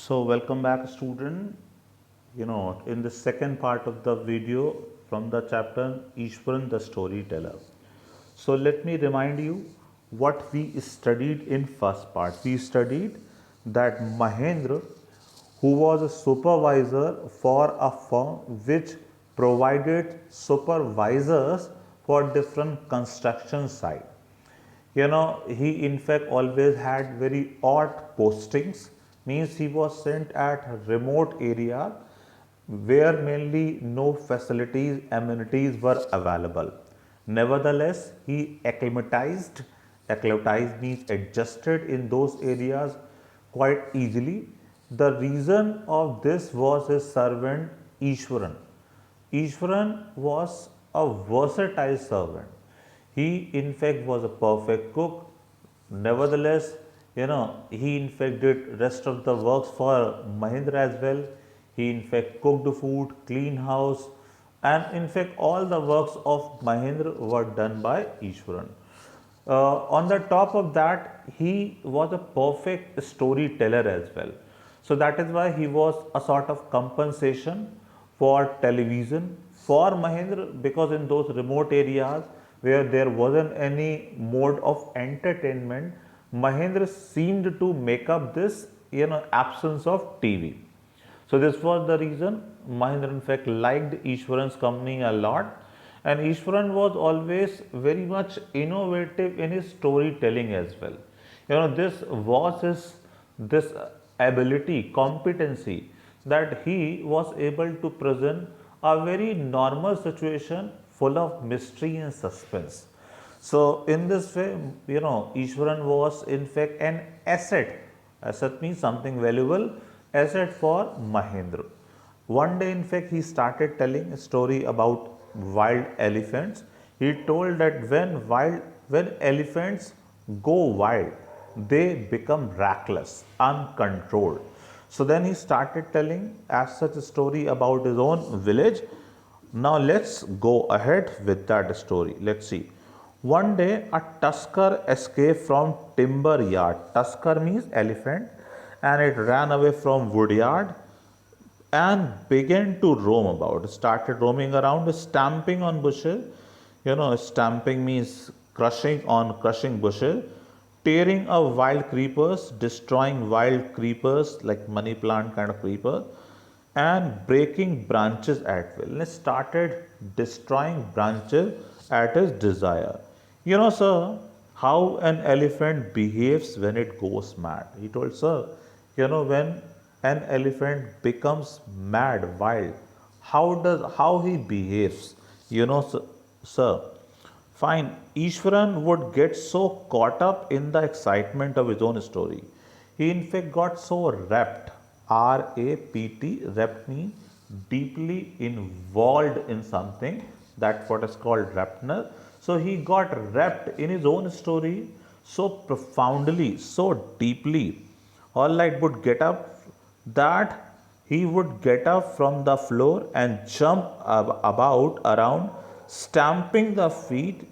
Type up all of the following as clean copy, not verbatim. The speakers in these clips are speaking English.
So welcome back student. In the second part of the video from the chapter Ishwaran the Storyteller. So let me remind you what we studied in first part. We studied that Mahendra, who was a supervisor for a firm which provided supervisors for different construction sites. He in fact always had very odd postings, means he was sent at remote area where mainly no facilities amenities were available. Nevertheless, he acclimatized means adjusted in those areas quite easily. The reason of this was his servant Ishwaran was a versatile servant. He in fact was a perfect cook. Nevertheless, he in fact did rest of the works for Mahendra as well. He in fact cooked food, cleaned house, and in fact all the works of Mahendra were done by Ishwaran. On the top of that, he was a perfect storyteller as well. So that is why he was a sort of compensation for television for Mahendra, because in those remote areas where there wasn't any mode of entertainment, Mahendra seemed to make up this absence of TV. So this was the reason Mahendra in fact liked Ishwaran's company a lot, and Ishwaran was always very much innovative in his storytelling as well. This was his this ability, competency, that he was able to present a very normal situation full of mystery and suspense. So in this way, Ishwaran was in fact an asset. Asset means something valuable, asset for Mahendra. One day, in fact, he started telling a story about wild elephants. He told that when elephants go wild, they become reckless, uncontrolled. So then he started telling as such a story about his own village. Now let's go ahead with that story. Let's see. One day a tusker escaped from timber yard. Tusker means elephant, and it ran away from wood yard and began to roam about. Started roaming around, stamping on bushes. Stamping means crushing bushes, tearing up wild creepers, destroying wild creepers like money plant kind of creeper, and breaking branches at will. And he started destroying branches at his desire. Sir, how an elephant behaves when it goes mad. He told, sir, when an elephant becomes mad, wild, how he behaves, sir. Fine. Ishwaran would get so caught up in the excitement of his own story. He in fact got so rapt, R-A-P-T, rapt means deeply involved in something. That's what is called raptness. So he got wrapped in his own story so profoundly, so deeply. All right, would get up that he would get up from the floor and jump about around, stamping the feet.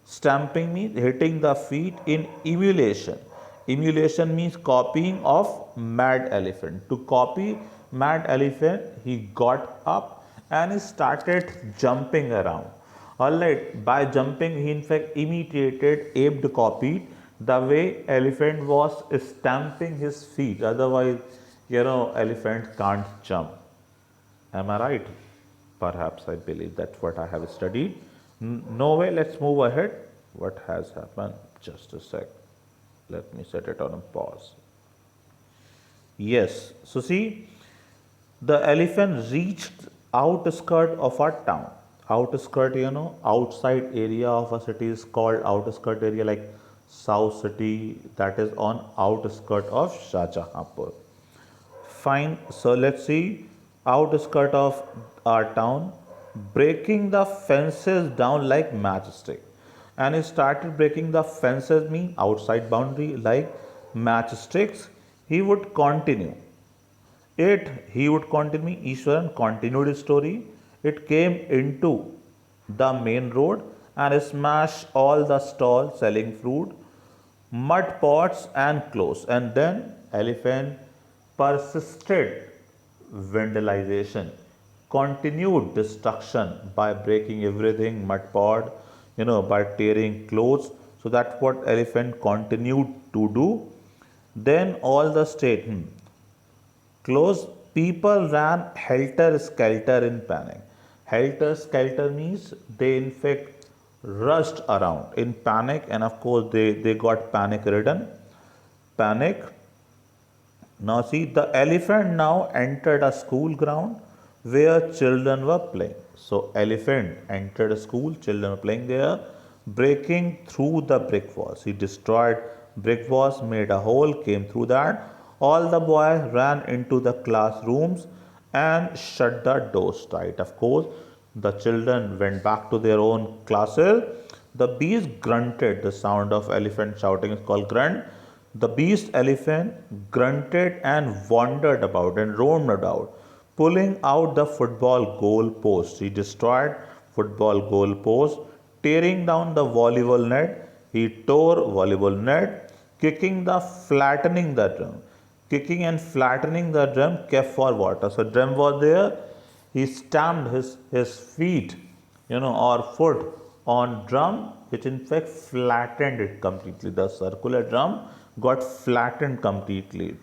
Stamping means hitting the feet in emulation. Emulation means copying of mad elephant. To copy mad elephant, he got up and he started jumping around. Alright, by jumping, he in fact imitated, aped, copied the way elephant was stamping his feet. Otherwise, elephant can't jump. Am I right? Perhaps I believe that's what I have studied. No way, let's move ahead. What has happened? Just a sec. Let me set it on a pause. Yes, so see, the elephant reached outskirt of a town. Outskirt, outside area of a city is called outskirt area, like South City, that is on outskirt of Shahjahanpur. Fine. So let's see, outskirt of our town, breaking the fences down like matchstick. And he started breaking the fences, mean outside boundary like matchsticks. He would continue. He would continue. Ishwaran continued his story. It came into the main road and smashed all the stalls selling fruit, mud pots and clothes. And then elephant persisted vandalization, continued destruction by breaking everything, mud pod, by tearing clothes. So that's what elephant continued to do. Then all the state close, people ran helter skelter in panic. Helter skelter means they in fact rushed around in panic, and of course they got panic ridden. Panic. Now see, the elephant now entered a school ground where children were playing. So elephant entered a school, children were playing there, breaking through the brick walls. He destroyed brick walls, made a hole, came through that. All the boys ran into the classrooms and shut the doors tight. Of course, the children went back to their own classes. The beast grunted. The sound of elephant shouting is called grunt. The beast elephant grunted and wandered about and roamed about, pulling out the football goal post. He destroyed football goal post, tearing down the volleyball net. He tore volleyball net, flattening the drum. Kicking and flattening the drum kept for water. So drum was there. He stamped his feet, or foot on drum, which in fact flattened it completely. The circular drum got flattened completely.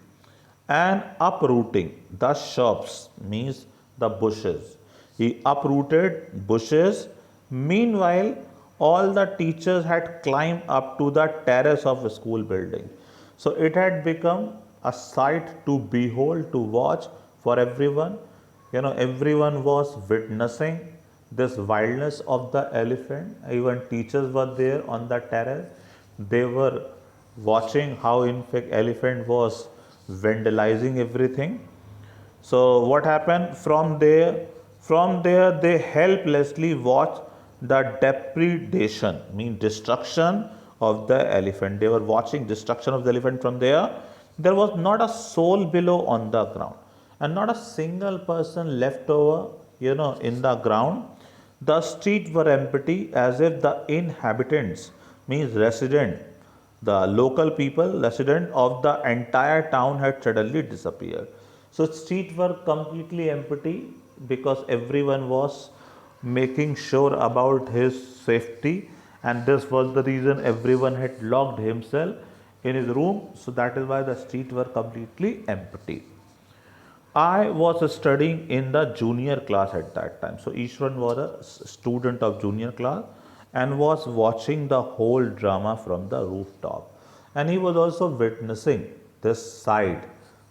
And uprooting the shrubs means the bushes. He uprooted bushes. Meanwhile, all the teachers had climbed up to the terrace of a school building. So it had become a sight to behold, to watch for everyone. Everyone was witnessing this wildness of the elephant. Even teachers were there on the terrace. They were watching how in fact elephant was vandalizing everything. So what happened from there? From there they helplessly watched the depredation, mean destruction of the elephant. They were watching destruction of the elephant from there. There was not a soul below on the ground, and not a single person left over, in the ground. The streets were empty, as if the inhabitants, means resident, the local people, resident of the entire town had suddenly disappeared. So streets were completely empty because everyone was making sure about his safety, and this was the reason everyone had locked himself in his room. So that is why the streets were completely empty. I was studying in the junior class at that time. So Ishwan was a student of junior class and was watching the whole drama from the rooftop. And he was also witnessing this side,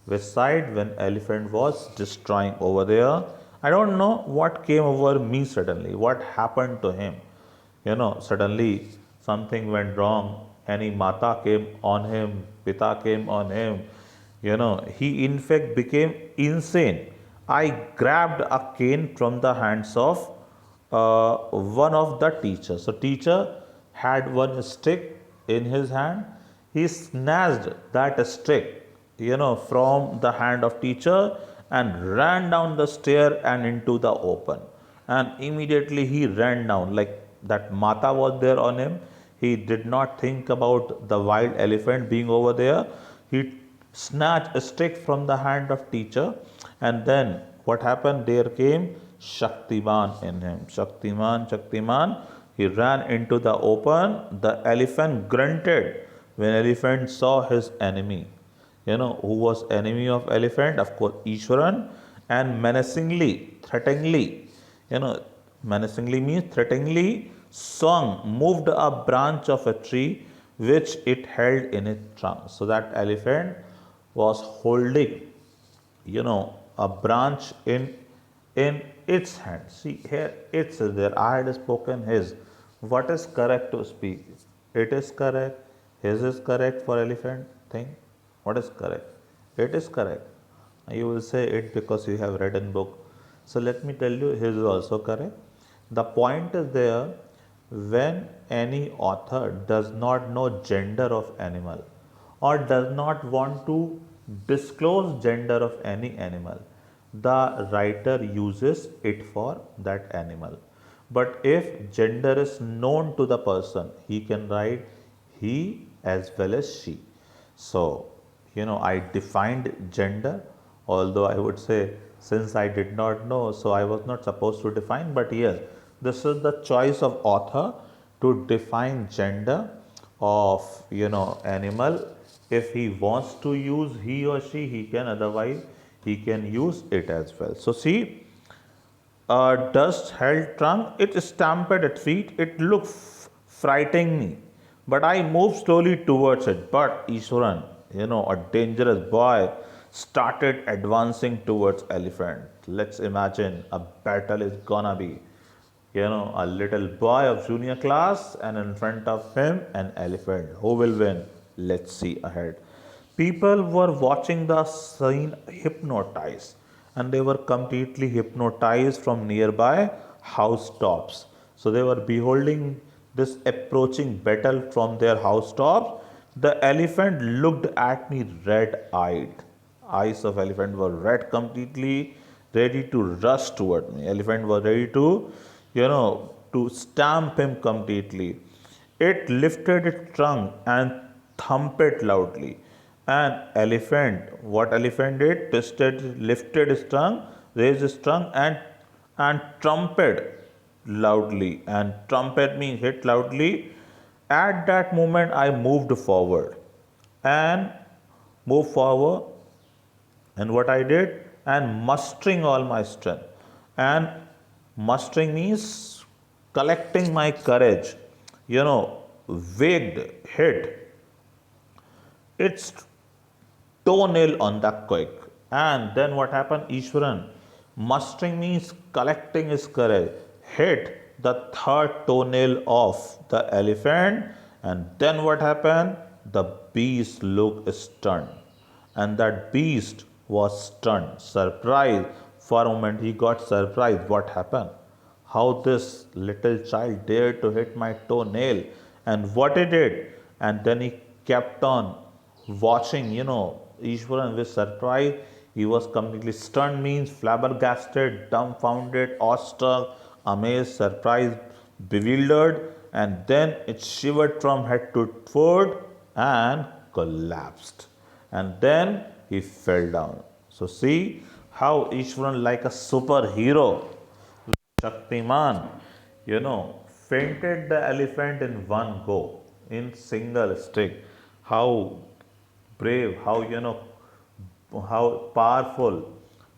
which side when elephant was destroying over there. I don't know what came over me suddenly, what happened to him. Suddenly something went wrong. Any mata came on him, pita came on him. He in fact became insane. I grabbed a cane from the hands of one of the teachers. So teacher had one stick in his hand. He snatched that stick, from the hand of teacher and ran down the stair and into the open. And immediately he ran down, like that mata was there on him. He did not think about the wild elephant being over there. He snatched a stick from the hand of teacher, and then what happened? There came Shaktiman in him. Shaktiman. He ran into the open. The elephant grunted when elephant saw his enemy. Who was enemy of elephant? Of course, Ishwaran. And threateningly, menacingly means threateningly, moved a branch of a tree which it held in its trunk. So that elephant was holding, a branch in its hand. See here, it's there. I had spoken his. What is correct to speak? It is correct. His is correct for elephant thing. What is correct? It is correct. You will say it because you have read in book. So let me tell you, his is also correct. The point is there, when any author does not know gender of animal or does not want to disclose gender of any animal, the writer uses it for that animal. But if gender is known to the person, he can write he as well as she. So, I defined gender, although I would say since I did not know, so I was not supposed to define, but yes, this is the choice of author to define gender of, animal. If he wants to use he or she, he can, otherwise, he can use it as well. So, see, dust held trunk, it stamped at feet, it looked frightening me. But I moved slowly towards it. But Ishwaran, a dangerous boy, started advancing towards elephant. Let's imagine a battle is gonna be. A little boy of junior class, and in front of him, an elephant. Who will win? Let's see ahead. People were watching the scene hypnotized, and they were completely hypnotized from nearby housetops. So they were beholding this approaching battle from their housetops. The elephant looked at me red eyed. Eyes of elephant were red completely, ready to rush toward me. Elephant was ready to, to stamp him completely. It lifted its trunk and thumped it loudly. An elephant, what elephant did? Twisted, lifted his trunk, raised his trunk, and trumpet loudly. And trumpet means hit loudly. At that moment, I moved forward and moved forward, and what I did, and mustering all my strength. And mustering means collecting my courage, wigged, hit its toenail on the quick. And then what happened? Ishwaran, mustering means collecting his courage, hit the third toenail of the elephant. And then what happened? The beast looked stunned. And that beast was stunned, surprised. For a moment, he got surprised. What happened? How this little child dared to hit my toenail, and what he did. And then he kept on watching, Ishwaran with surprise. He was completely stunned, means flabbergasted, dumbfounded, awestruck, amazed, surprised, bewildered, and then it shivered from head to foot and collapsed. And then he fell down. So, see how Ishwaran, like a superhero, Shaktiman, fainted the elephant in one go, in single stick. How brave, how powerful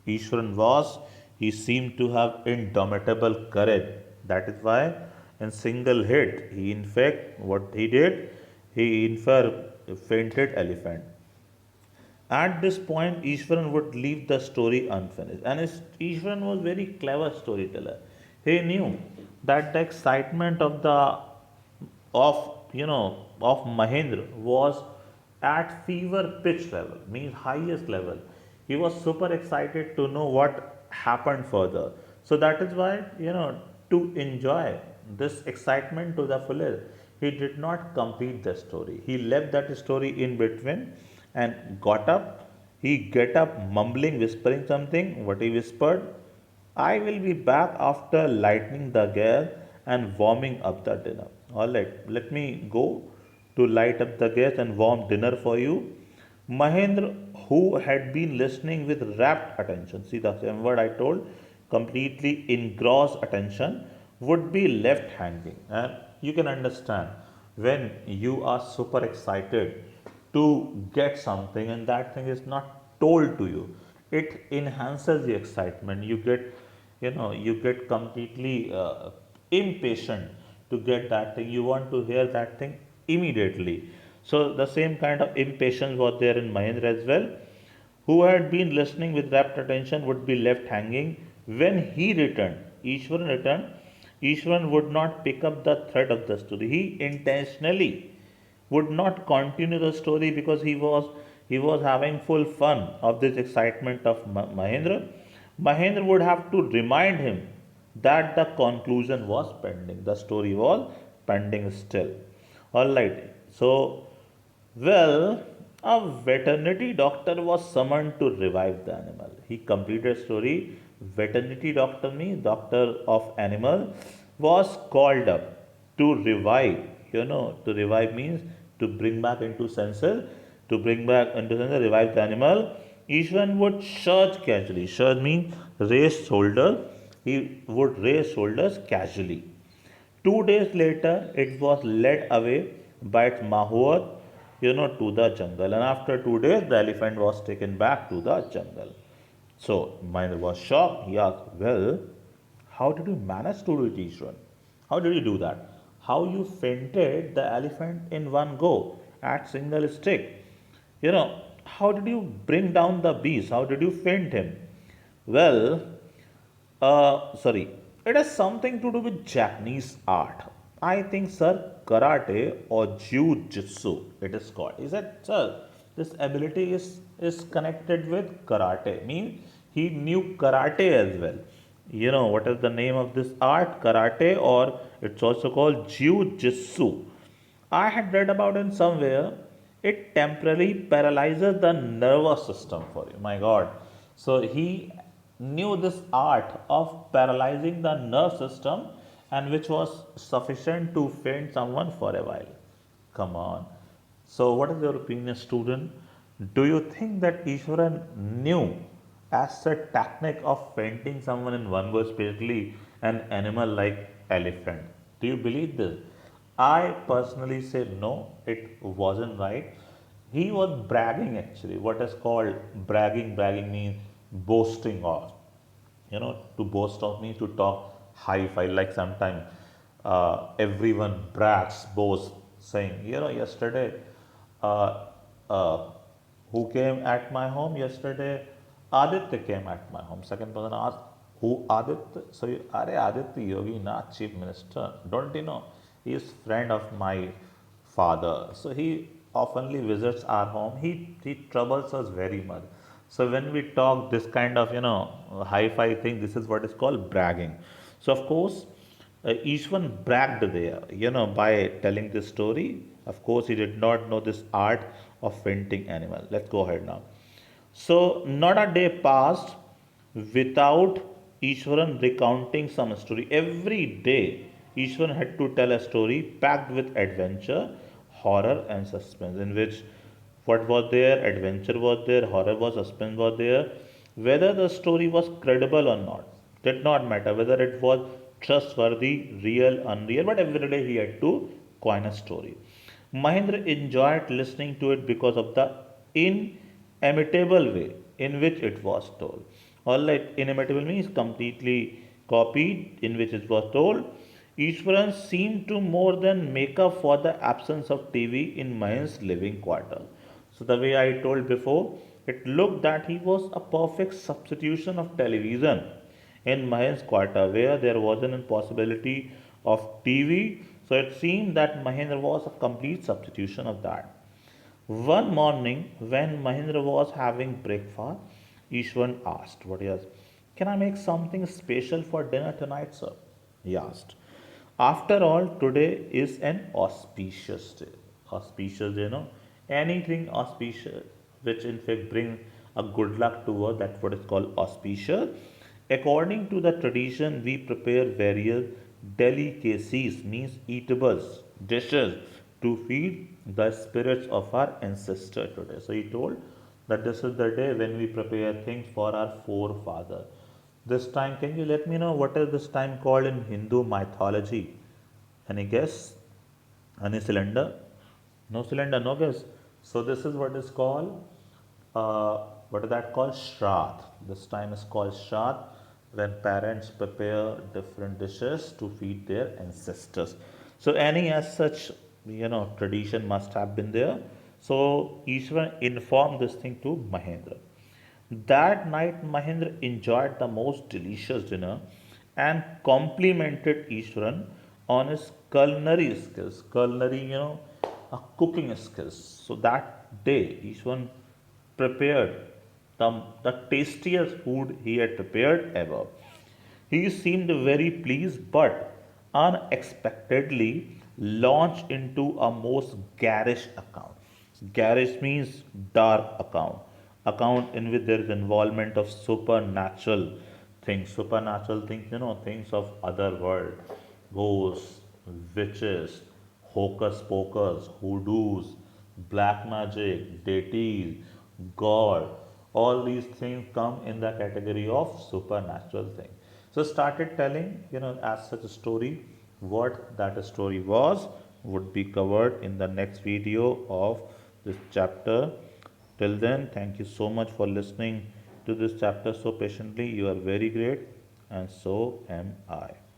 Ishwaran was. He seemed to have indomitable courage. That is why, in single hit, he in fact, what he did, he in fact fainted elephant. At this point, Ishwaran would leave the story unfinished. And Ishwaran was very clever storyteller. He knew that the excitement of Mahendra was at fever pitch level, means highest level. He was super excited to know what happened further. So that is why, to enjoy this excitement to the fullest, he did not complete the story. He left that story in between and got up. He get up mumbling, whispering something. What he whispered? I will be back after lighting the gas and warming up the dinner. Alright, let me go to light up the gas and warm dinner for you. Mahendra, who had been listening with rapt attention, see the same word I told, completely engrossed attention, would be left hanging. And you can understand when you are super excited to get something and that thing is not told to you, it enhances the excitement. You get completely impatient to get that thing. You want to hear that thing immediately. So the same kind of impatience was there in Mahendra as well. Who had been listening with rapt attention would be left hanging. When he returned, Ishwaran would not pick up the thread of the story. He intentionally would not continue the story because he was having full fun of this excitement of Mahendra. Mahendra would have to remind him that the conclusion was pending. The story was pending still. Alright. So, well, a veterinary doctor was summoned to revive the animal. He completed story. Veterinary doctor means doctor of animal was called up to revive. To revive means to bring back into senses, To bring back into the revived animal, Ishwan would surge casually. Surge means raise shoulder. He would raise shoulders casually. 2 days later, it was led away by its mahoor, to the jungle. And after 2 days, the elephant was taken back to the jungle. So Mahendra was shocked. He asked, "Well, how did you manage to do it, Ishwan? How did you do that? How you fainted the elephant in one go at single stick? How did you bring down the beast? How did you faint him?" Well, sorry, it has something to do with Japanese art. I think, sir, karate or jiu-jitsu, it is called. He said, "Sir, this ability is connected with karate." Means he knew karate as well. What is the name of this art? Karate, or it's also called jiu-jitsu. I had read about in somewhere it temporarily paralyzes the nervous system for you. My God. So he knew this art of paralyzing the nerve system, and which was sufficient to faint someone for a while. Come on. So, what is your opinion, student? Do you think that Ishwaran knew as a technique of fainting someone in one go, especially an animal like elephant? Do you believe this? I personally say no, it wasn't right. He was bragging actually. What is called bragging? Bragging means boasting off. To boast of means to talk high fi. Like sometimes everyone brags, boasts, saying, yesterday, uh, uh, who came at my home yesterday? Aditya came at my home. Second person asked, who Aditya? So, Are Aditya Yogi Nath, Chief Minister. Don't you know? He is friend of my father. So he oftenly visits our home. He troubles us very much. So when we talk this kind of hi-fi thing, this is what is called bragging. So of course, Ishwan bragged there, by telling this story. Of course, he did not know this art of fainting animal. Let's go ahead now. So not a day passed without Ishwaran recounting some story. Every day, Ishwaran had to tell a story packed with adventure, horror, and suspense. In which what was there? Adventure was there, horror was, suspense was there. Whether the story was credible or not did not matter. Whether it was trustworthy, real, unreal, but every day he had to coin a story. Mahendra enjoyed listening to it because of the inimitable way in which it was told. Alright, inimitable means completely copied, in which it was told. Ishwaran seemed to more than make up for the absence of TV in Mahend's living quarter. So, the way I told before, it looked that he was a perfect substitution of television in Mahend's quarter, where there wasn't a possibility of TV. So, it seemed that Mahendra was a complete substitution of that. One morning, when Mahendra was having breakfast, Ishwan asked, "What is? Can I make something special for dinner tonight, sir?" He asked. After all, today is an auspicious day. Auspicious day, anything auspicious, which in fact bring a good luck to us. That's what is called auspicious. According to the tradition, we prepare various delicacies, means eatables, dishes to feed the spirits of our ancestor today. So he told that this is the day when we prepare things for our forefather. This time, can you let me know what is this time called in Hindu mythology? Any guess? Any cylinder? No cylinder, no guess. So this is what is called, what is that called? Shraddh. This time is called Shraddh, when parents prepare different dishes to feed their ancestors. So any as such, tradition must have been there. So Ishwar informed this thing to Mahendra. That night, Mahendra enjoyed the most delicious dinner and complimented Ishwaran on his culinary skills. Culinary, cooking skills. So that day, Ishwaran prepared the tastiest food he had prepared ever. He seemed very pleased, but unexpectedly launched into a most garish account. Garish means dark account. Account in which there is involvement of supernatural things. Supernatural things, things of other world. Ghosts, witches, hocus pocus, hoodoos, black magic, deities, God, all these things come in the category of supernatural thing. So started telling, as such a story, what that story was would be covered in the next video of this chapter. Till then, thank you so much for listening to this chapter so patiently. You are very great, and so am I.